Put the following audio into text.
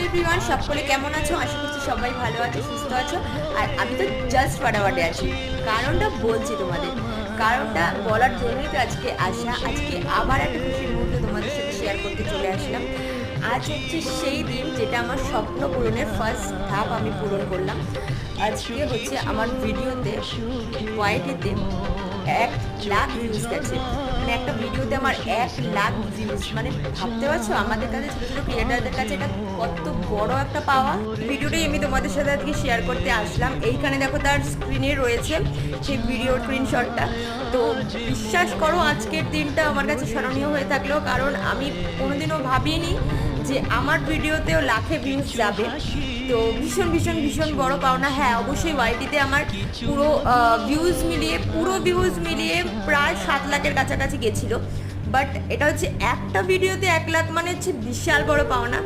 Everyone, সকলে কেমন আছো? আশা করছি সবাই ভালো আছো, সুস্থ আছো। আর আমি তো জাস্ট ফাটাফাটে আছি। কারণটা বলছি তোমাদের, কারণটা বলার জন্যই তো আজকে আসা। আজকে আবার একটা খুশির মুহূর্ত তোমাদের সাথে শেয়ার করতে চলে আসলাম। আজ হচ্ছে সেই দিন যেটা আমার স্বপ্ন পূরণের ফার্স্ট ধাপ আমি পূরণ করলাম। আজকে হচ্ছে আমার ভিডিওতে ওয়াইটিতে 1,00,000 ভিউজ গেছে। মানে একটা ভিডিওতে আমার 1,00,000 ভিউজ, মানে ভাবতে পারছো আমাদের কাছে ছোটো ছোটো ক্রিয়েটারদের কাছে এটা কত বড় একটা পাওয়া। ভিডিওটাই আমি তোমাদের সাথে আজকে শেয়ার করতে আসলাম। এইখানে দেখো তার স্ক্রিনে রয়েছে সেই ভিডিওর স্ক্রিনশটটা। তো বিশ্বাস করো আজকের দিনটা আমার কাছে স্মরণীয় হয়ে থাকলো, কারণ আমি কোনোদিনও ভাবিনি যে আমার ভিডিওতেও লাখে ভিউজ যাবে। তো ভীষণ ভীষণ ভীষণ বড় পাওনা। হ্যাঁ, অবশ্যই ওয়াইটিতে আমার পুরো ভিউজ মিলিয়ে প্রায় 7 লাখের কাছাকাছি গেছিলো। বাট এটা হচ্ছে একটা ভিডিওতে 1,00,000, মানে হচ্ছে বিশাল বড় পাওনা।